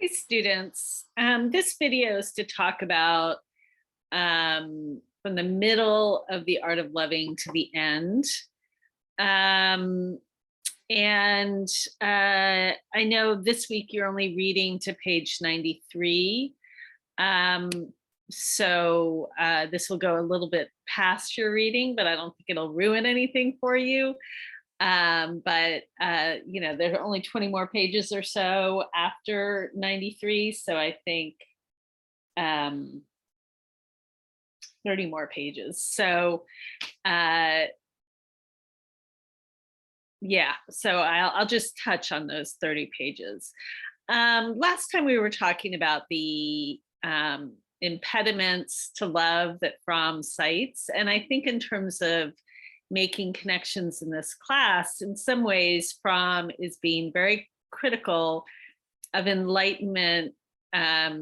Hey students, this video is to talk about from the middle of The Art of Loving to the end. Um, and I know this week you're only reading to page 93. Um, so this will go a little bit past your reading, but I don't think it'll ruin anything for you. But there are only 20 more pages or so after 93. So I think 30 more pages. So yeah, so I'll just touch on those 30 pages. Last time we were talking about the impediments to love that Fromm cites. And I think in terms of making connections in this class, in some ways, Fromm is being very critical of Enlightenment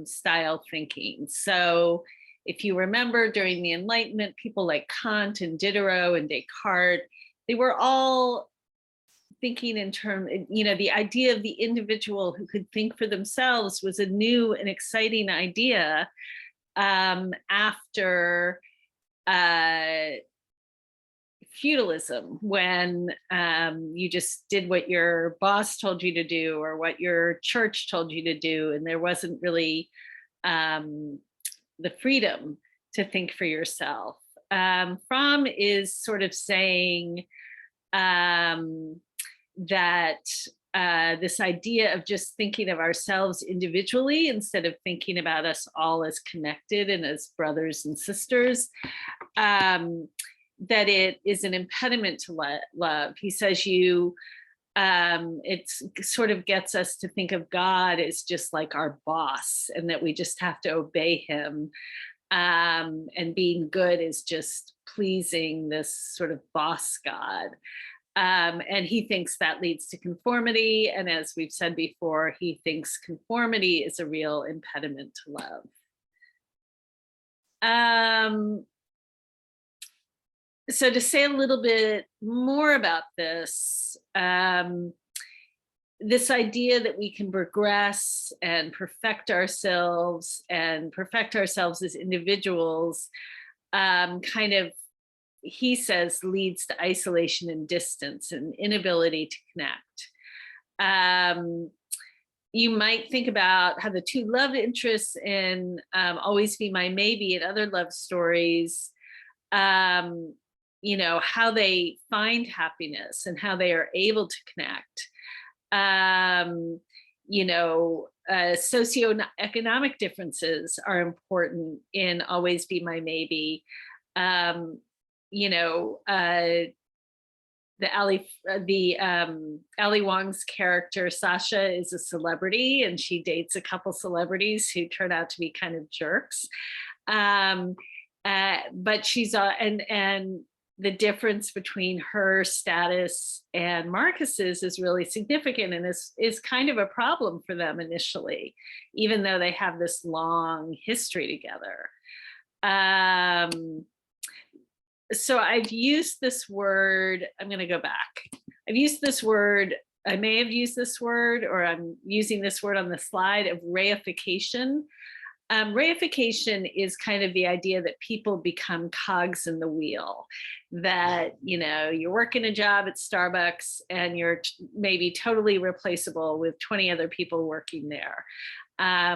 style thinking. So if you remember, during the Enlightenment, people like Kant and Diderot and Descartes, they were all thinking in terms, the idea of the individual who could think for themselves was a new and exciting idea after feudalism, when you just did what your boss told you to do or what your church told you to do, and there wasn't really the freedom to think for yourself. Fromm is sort of saying that this idea of just thinking of ourselves individually instead of thinking about us all as connected and as brothers and sisters, that it is an impediment to love. He says it sort of gets us to think of God as just like our boss, and that we just have to obey him. And being good is just pleasing this sort of boss God. And he thinks that leads to conformity. And as we've said before, he thinks conformity is a real impediment to love. So to say a little bit more about this, this idea that we can progress and perfect ourselves as individuals, kind of, he says, leads to isolation and distance and inability to connect. You might think about how the two love interests in Always Be My Maybe and other love stories, how they find happiness and how they are able to connect. Socioeconomic differences are important in Always Be My Maybe. Ali Wong's character Sasha is a celebrity, and she dates a couple celebrities who turn out to be kind of jerks. But she's and the difference between her status and Marcus's is really significant, and is kind of a problem for them initially, even though they have this long history together. So I've used this word, I'm going to go back. I've used this word, I may have used this word, or I'm using this word on the slide, of reification. Reification is kind of the idea that people become cogs in the wheel, that, you're working a job at Starbucks and you're maybe totally replaceable with 20 other people working there.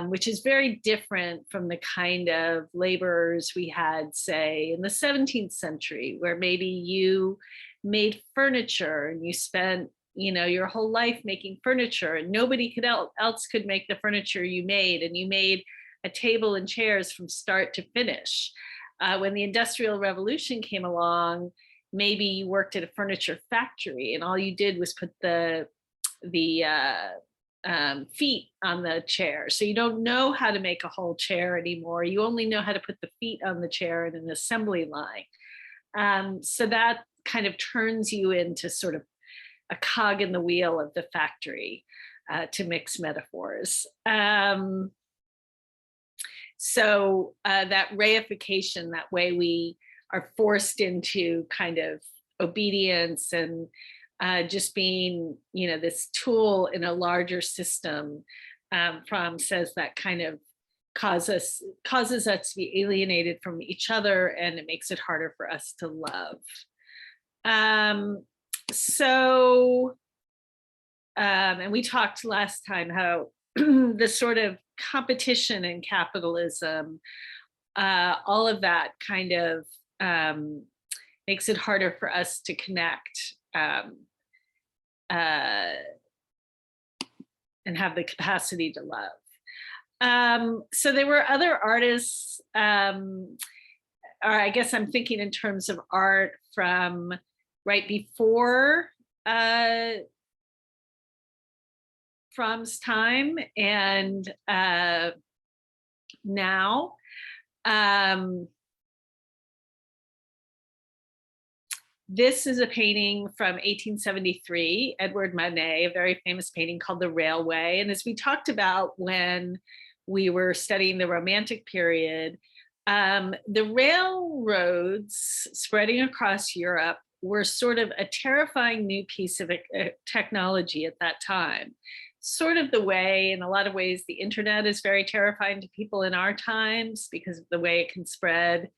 Which is very different from the kind of laborers we had, say, in the 17th century, where maybe you made furniture and you spent, your whole life making furniture, and nobody else could make the furniture you made, and you made a table and chairs from start to finish. When the Industrial Revolution came along, maybe you worked at a furniture factory and all you did was put the feet on the chair. So you don't know how to make a whole chair anymore. You only know how to put the feet on the chair in an assembly line. So that kind of turns you into sort of a cog in the wheel of the factory, to mix metaphors. So that reification, that way we are forced into kind of obedience and just being, this tool in a larger system, Fromm says that kind of causes us to be alienated from each other, and it makes it harder for us to love. And we talked last time how the sort of competition in capitalism, all of that kind of makes it harder for us to connect and have the capacity to love. So there were other artists, or I guess I'm thinking in terms of art from right before Fromm's time and now. This is a painting from 1873, Edward Manet, a very famous painting called The Railway. And as we talked about when we were studying the Romantic period, the railroads spreading across Europe were sort of a terrifying new piece of technology at that time. Sort of the way, in a lot of ways, the internet is very terrifying to people in our times because of the way it can spread,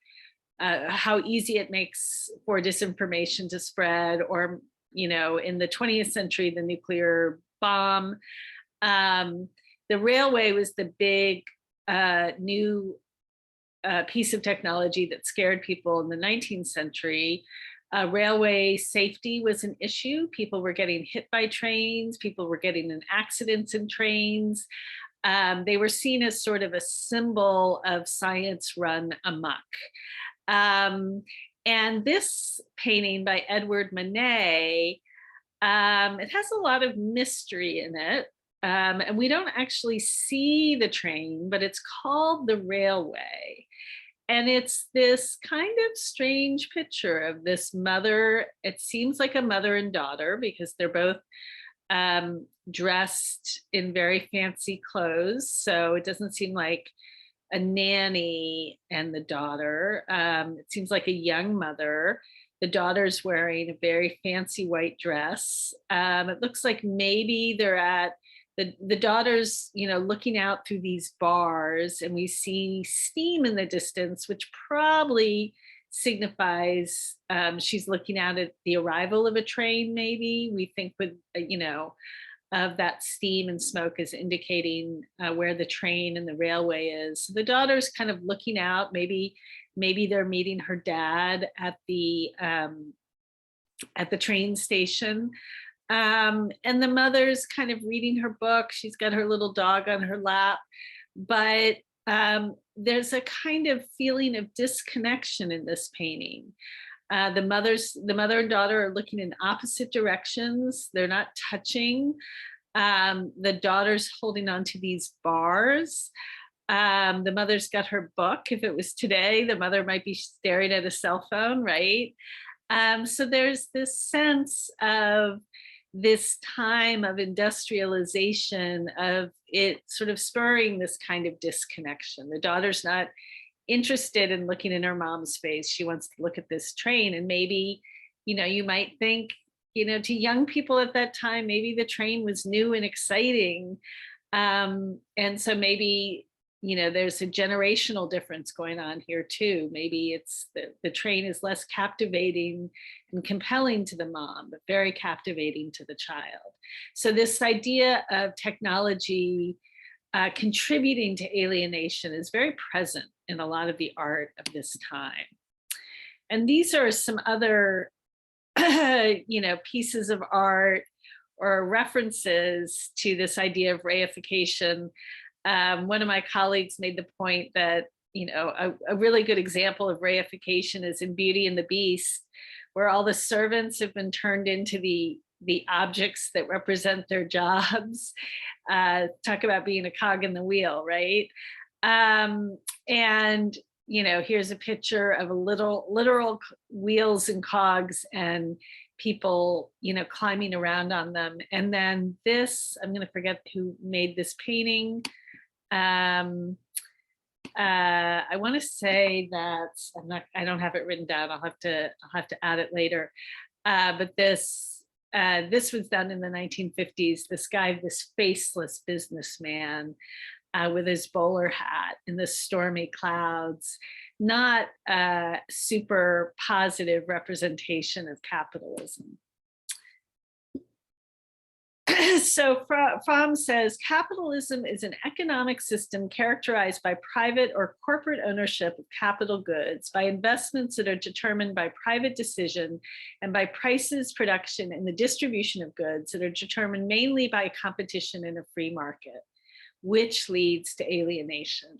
how easy it makes for disinformation to spread, or, you know, in the 20th century, the nuclear bomb. The railway was the big new piece of technology that scared people in the 19th century. Railway safety was an issue. People were getting hit by trains. People were getting in accidents in trains. They were seen as sort of a symbol of science run amok. And this painting by Edward Manet, it has a lot of mystery in it. And we don't actually see the train, but it's called The Railway. And it's this kind of strange picture of this mother. It seems like a mother and daughter because they're both dressed in very fancy clothes. So it doesn't seem like a nanny and the daughter. It seems like a young mother. The daughter's wearing a very fancy white dress. It looks like maybe they're at the daughter's, you know, looking out through these bars, and we see steam in the distance, which probably signifies she's looking out at the arrival of a train. Maybe we think with, you know, of that steam and smoke is indicating where the train and the railway is. So the daughter's kind of looking out. Maybe they're meeting her dad at the train station. And the mother's kind of reading her book. She's got her little dog on her lap, but there's a kind of feeling of disconnection in this painting. The mother and daughter are looking in opposite directions. They're not touching. The daughter's holding onto these bars. The mother's got her book. If it was today, the mother might be staring at a cell phone, right? So there's this sense of this time of industrialization, of it sort of spurring this kind of disconnection. The daughter's not interested in looking in her mom's face. She wants to look at this train. And maybe, you know, you might think, you know, to young people at that time, maybe the train was new and exciting. And so maybe, you know, there's a generational difference going on here too. Maybe it's the train is less captivating and compelling to the mom, but very captivating to the child. So this idea of technology contributing to alienation is very present in a lot of the art of this time. And these are some other, you know, pieces of art or references to this idea of reification. One of my colleagues made the point that, you know, a really good example of reification is in Beauty and the Beast, where all the servants have been turned into the objects that represent their jobs. Talk about being a cog in the wheel, right? And, you know, here's a picture of a literal wheels and cogs and people, you know, climbing around on them. And then this, I'm going to forget who made this painting. I want to say that I don't have it written down. I'll have to add it later. But this this was done in the 1950s. This guy, this faceless businessman with his bowler hat in the stormy clouds, not a super positive representation of capitalism. So Fromm says, capitalism is an economic system characterized by private or corporate ownership of capital goods, by investments that are determined by private decision, and by prices, production, and the distribution of goods that are determined mainly by competition in a free market, which leads to alienation.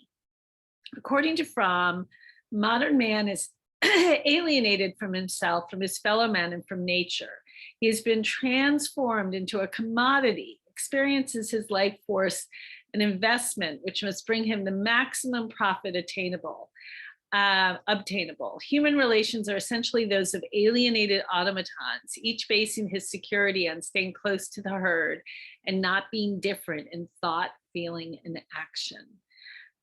According to Fromm, modern man is alienated from himself, from his fellow men, and from nature. He has been transformed into a commodity, experiences his life force an investment which must bring him the maximum profit obtainable. Human relations are essentially those of alienated automatons, each basing his security on staying close to the herd and not being different in thought, feeling, and action.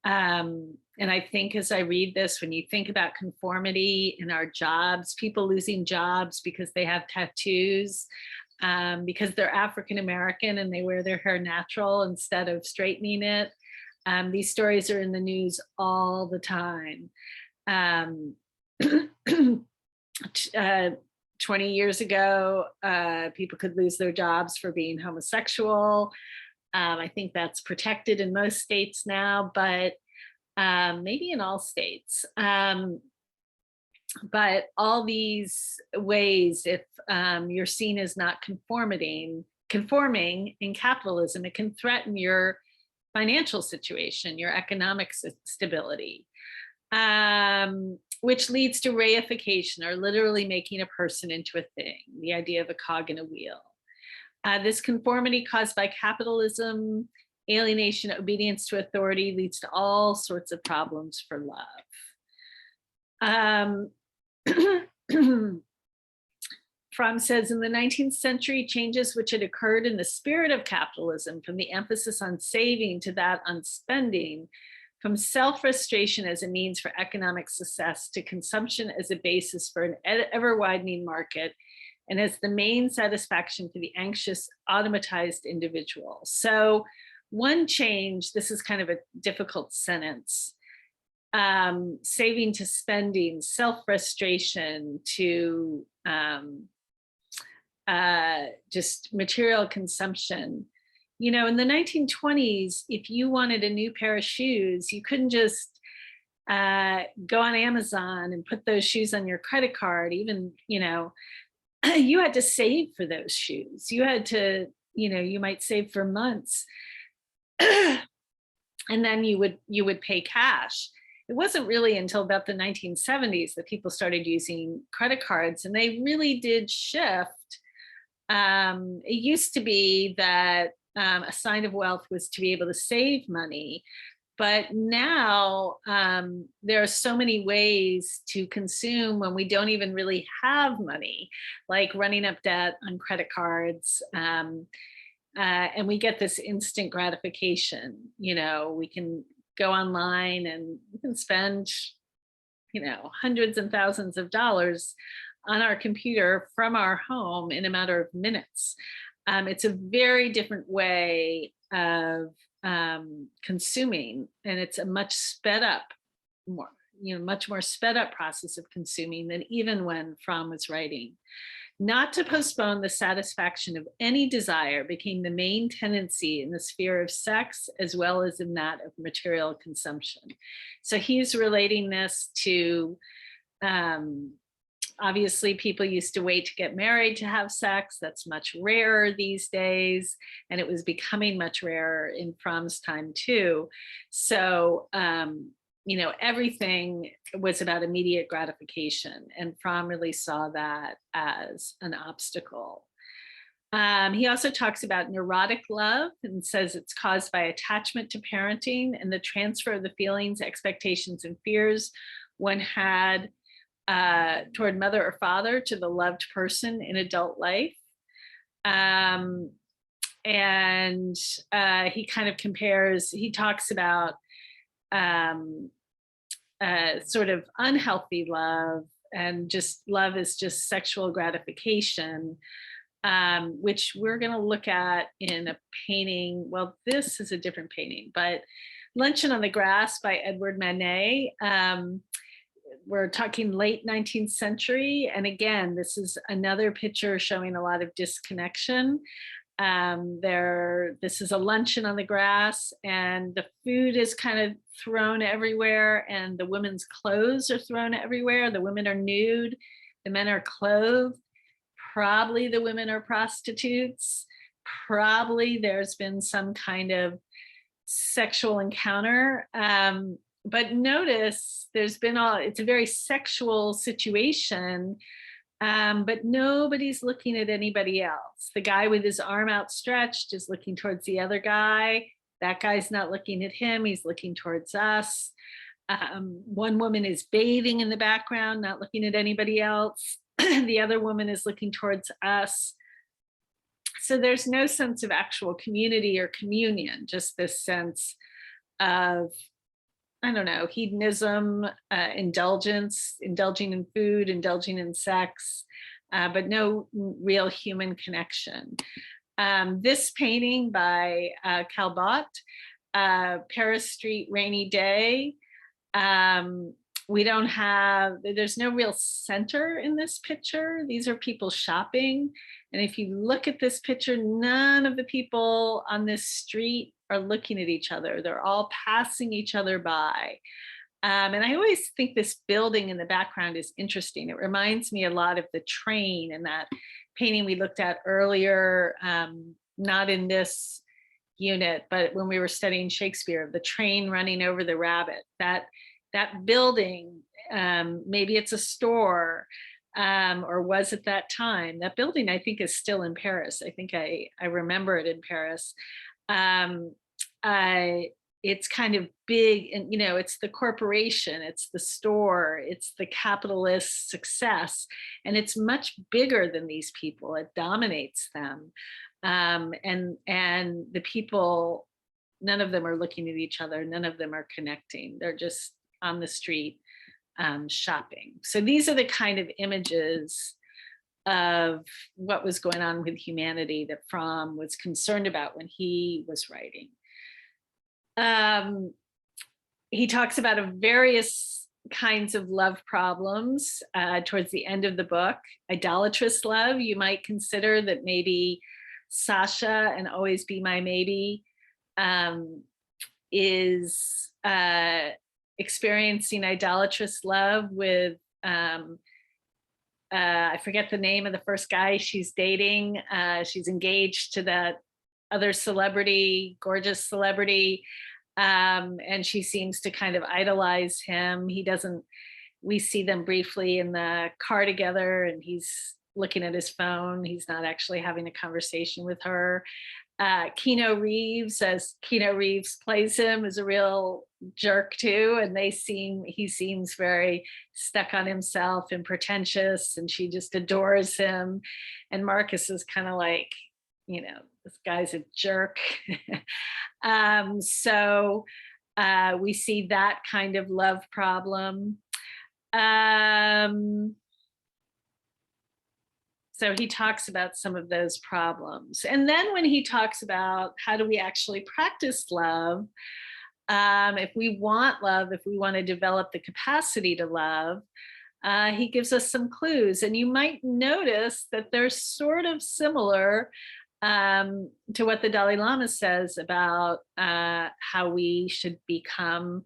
And I think as I read this, when you think about conformity in our jobs, people losing jobs because they have tattoos, because they're African American and they wear their hair natural instead of straightening it. These stories are in the news all the time. 20 years ago, people could lose their jobs for being homosexual. I think that's protected in most states now, but maybe in all states. But all these ways, if you're seen as not conforming in capitalism, it can threaten your financial situation, your economic stability, which leads to reification, or literally making a person into a thing, the idea of a cog in a wheel. This conformity caused by capitalism, alienation, obedience to authority leads to all sorts of problems for love. Fromm says, in the 19th century, changes which had occurred in the spirit of capitalism, from the emphasis on saving to that on spending, from self-frustration as a means for economic success to consumption as a basis for an ever-widening market, and as the main satisfaction for the anxious, automatized individual. So one change, this is kind of a difficult sentence, saving to spending, self-frustration to just material consumption. You know, in the 1920s, if you wanted a new pair of shoes, you couldn't just go on Amazon and put those shoes on your credit card. Even, you know, you had to save for those shoes. You had to, you know, you might save for months. And then you would pay cash. It wasn't really until about the 1970s that people started using credit cards, and they really did shift. It used to be that a sign of wealth was to be able to save money, but now there are so many ways to consume when we don't even really have money, like running up debt on credit cards. And we get this instant gratification. You know, we can go online and we can spend, you know, hundreds and thousands of dollars on our computer from our home in a matter of minutes. It's a very different way of consuming, and it's a much sped up, much more sped up process of consuming than even when Fromm was writing. Not to postpone the satisfaction of any desire became the main tendency in the sphere of sex, as well as in that of material consumption. So he's relating this to, obviously people used to wait to get married to have sex. That's much rarer these days. And it was becoming much rarer in Fromm's time too. So, you know, everything was about immediate gratification, and Fromm really saw that as an obstacle. He also talks about neurotic love and says it's caused by attachment to parenting and the transfer of the feelings, expectations, and fears one had toward mother or father to the loved person in adult life. And he kind of compares, he talks about sort of unhealthy love, and just love is just sexual gratification, which we're going to look at in a painting. Well, this is a different painting, but Luncheon on the Grass by Edward Manet. We're talking late 19th century. And again, this is another picture showing a lot of disconnection. This is a luncheon on the grass, and the food is kind of thrown everywhere, and the women's clothes are thrown everywhere. The women are nude, the men are clothed. Probably the women are prostitutes. Probably there's been some kind of sexual encounter. But notice it's a very sexual situation, but nobody's looking at anybody else. The guy with his arm outstretched is looking towards the other guy. That guy's not looking at him, he's looking towards us. One woman is bathing in the background, not looking at anybody else. The other woman is looking towards us. So there's no sense of actual community or communion, just this sense of, I don't know, hedonism, indulgence, indulging in food, indulging in sex, but no real human connection. This painting by Caillebotte, Paris Street, Rainy Day. There's no real center in this picture. These are people shopping. And if you look at this picture, none of the people on this street are looking at each other. They're all passing each other by. And I always think this building in the background is interesting. It reminds me a lot of the train in that painting we looked at earlier, not in this unit, but when we were studying Shakespeare, the train running over the rabbit. That building, maybe it's a store, or was at that time. That building, I think, is still in Paris. I think I remember it in Paris. It's kind of big, and it's the corporation, it's the store, it's the capitalist success, and it's much bigger than these people. It dominates them, and the people, none of them are looking at each other. None of them are connecting. They're just on the street shopping. So these are the kind of images of what was going on with humanity that Fromm was concerned about when he was writing. He talks about various kinds of love problems towards the end of the book. Idolatrous love, you might consider that maybe Sasha and Always Be My Maybe is experiencing idolatrous love with, I forget the name of the first guy she's dating. She's engaged to that other celebrity, gorgeous celebrity, and she seems to kind of idolize him. We see them briefly in the car together, and he's looking at his phone. He's not actually having a conversation with her. Keanu Reeves, as Keanu Reeves plays him, is a real jerk too, and he seems very stuck on himself and pretentious, and she just adores him. And Marcus is kind of like, this guy's a jerk. So we see that kind of love problem. So he talks about some of those problems. And then when he talks about how do we actually practice love, if we want love, if we want to develop the capacity to love, he gives us some clues. And you might notice that they're sort of similar to what the Dalai Lama says about how we should become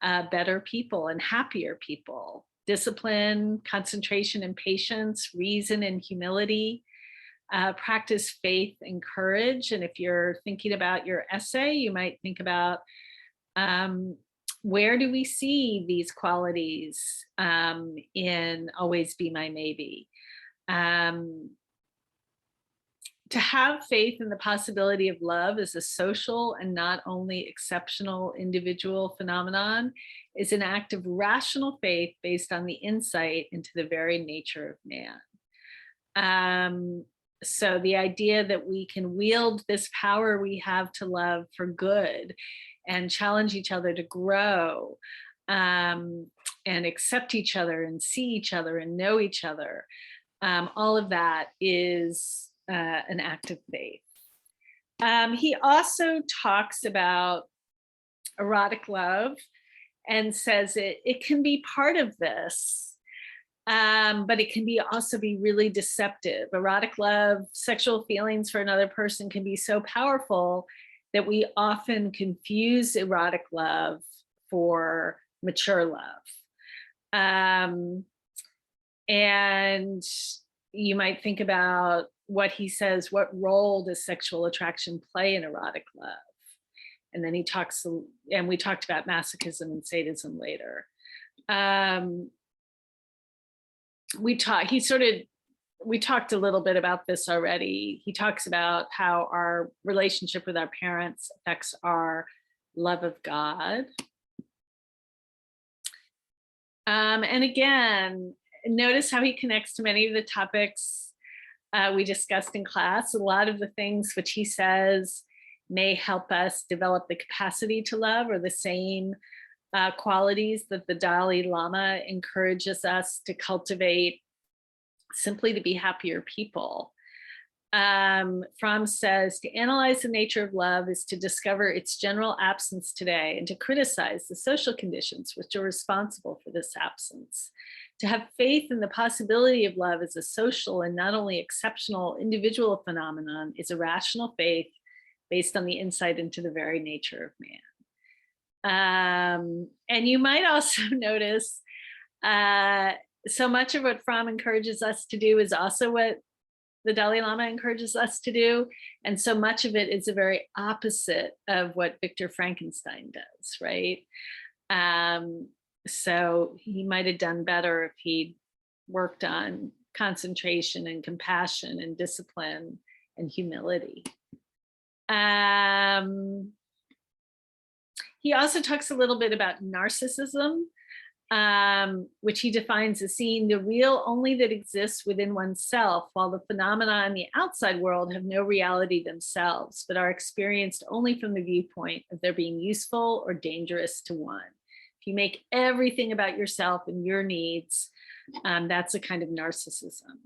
better people and happier people. Discipline, concentration and patience, reason and humility, practice faith and courage. And if you're thinking about your essay, you might think about where do we see these qualities in Always Be My Maybe. To have faith in the possibility of love as a social and not only exceptional individual phenomenon is an act of rational faith based on the insight into the very nature of man. So the idea that we can wield this power we have to love for good and challenge each other to grow, and accept each other and see each other and know each other, all of that is an act of faith. He also talks about erotic love and says it can be part of this, but it can also be really deceptive. Erotic love, sexual feelings for another person can be so powerful that we often confuse erotic love for mature love. And you might think about what he says, what role does sexual attraction play in erotic love? And then he talks, and we talked about masochism and sadism later. We talked a little bit about this already. He talks about how our relationship with our parents affects our love of God. And again, notice how he connects to many of the topics we discussed in class. A lot of the things which he says may help us develop the capacity to love, or the same qualities that the Dalai Lama encourages us to cultivate, simply to be happier people. Fromm says, to analyze the nature of love is to discover its general absence today and to criticize the social conditions which are responsible for this absence. To have faith in the possibility of love as a social and not only exceptional individual phenomenon is a rational faith based on the insight into the very nature of man. And you might also notice so much of what Fromm encourages us to do is also what the Dalai Lama encourages us to do. And so much of it is the very opposite of what Victor Frankenstein does, right? So he might have done better if he'd worked on concentration and compassion and discipline and humility. He also talks a little bit about narcissism, which he defines as seeing the real only that exists within oneself, while the phenomena in the outside world have no reality themselves, but are experienced only from the viewpoint of their being useful or dangerous to one. If you make everything about yourself and your needs, that's a kind of narcissism.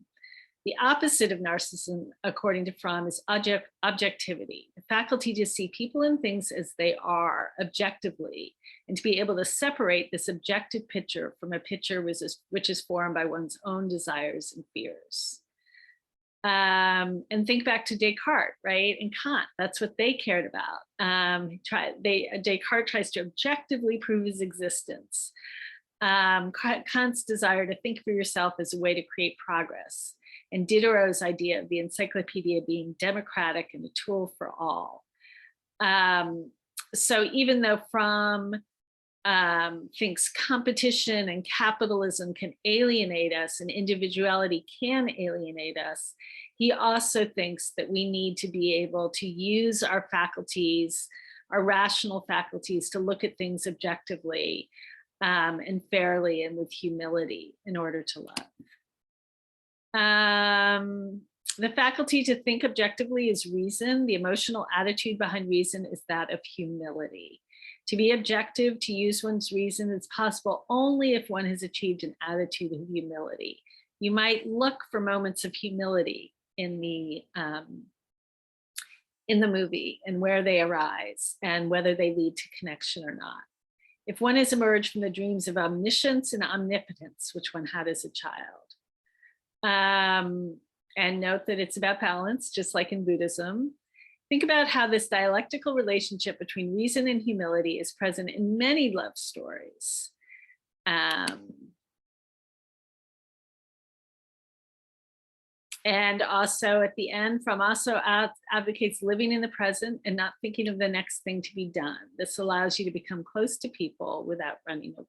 The opposite of narcissism, according to Fromm, is objectivity, the faculty to see people and things as they are objectively, and to be able to separate this objective picture from a picture which is formed by one's own desires and fears. And think back to Descartes, right? And Kant, that's what they cared about. Descartes tries to objectively prove his existence. Kant's desire to think for yourself as a way to create progress, and Diderot's idea of the encyclopedia being democratic and a tool for all. So even though Fromm thinks competition and capitalism can alienate us and individuality can alienate us, he also thinks that we need to be able to use our faculties, our rational faculties, to look at things objectively and fairly and with humility in order to love. The faculty to think objectively is reason. The emotional attitude behind reason is that of humility. To be objective, to use one's reason, is possible only if one has achieved an attitude of humility. You might look for moments of humility in the movie and where they arise and whether they lead to connection or not. If one has emerged from the dreams of omniscience and omnipotence, which one had as a child. And note that it's about balance, just like in Buddhism. Think about how this dialectical relationship between reason and humility is present in many love stories. And also at the end, Fromm also advocates living in the present and not thinking of the next thing to be done. This allows you to become close to people without running away.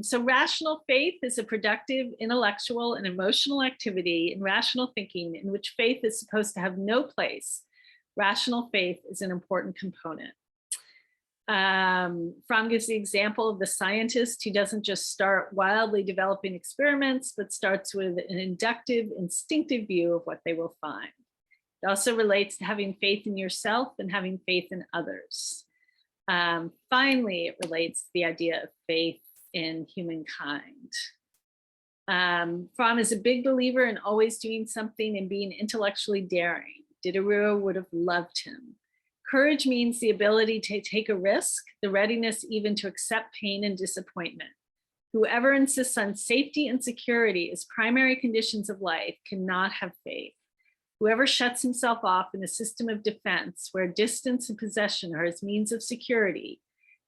So rational faith is a productive intellectual and emotional activity in rational thinking in which faith is supposed to have no place. Rational faith is an important component. Fromm gives the example of the scientist who doesn't just start wildly developing experiments, but starts with an inductive, instinctive view of what they will find. It also relates to having faith in yourself and having faith in others. Finally, it relates to the idea of faith in humankind. Fromm is a big believer in always doing something and being intellectually daring. Diderot would have loved him. Courage means the ability to take a risk, the readiness even to accept pain and disappointment. Whoever insists on safety and security as primary conditions of life cannot have faith. Whoever shuts himself off in a system of defense where distance and possession are his means of security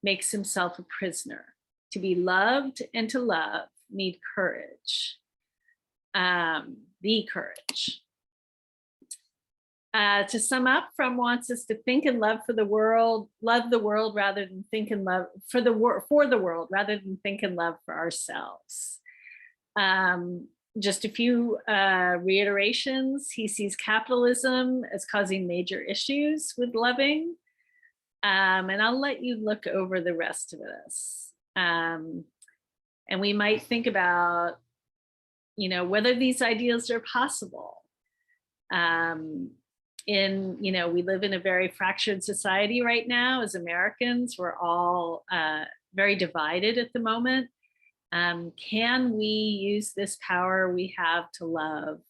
makes himself a prisoner. To be loved and to love need courage, the courage. To sum up, Fromm wants us to think and love for the world, love the world rather than think and love for the world rather than think and love for ourselves. Just a few reiterations. He sees capitalism as causing major issues with loving. And I'll let you look over the rest of this. And we might think about, whether these ideals are possible. We live in a very fractured society right now as Americans. We're all very divided at the moment. Can we use this power we have to love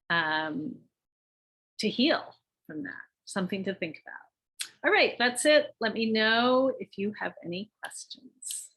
to heal from that? Something to think about. All right, that's it. Let me know if you have any questions.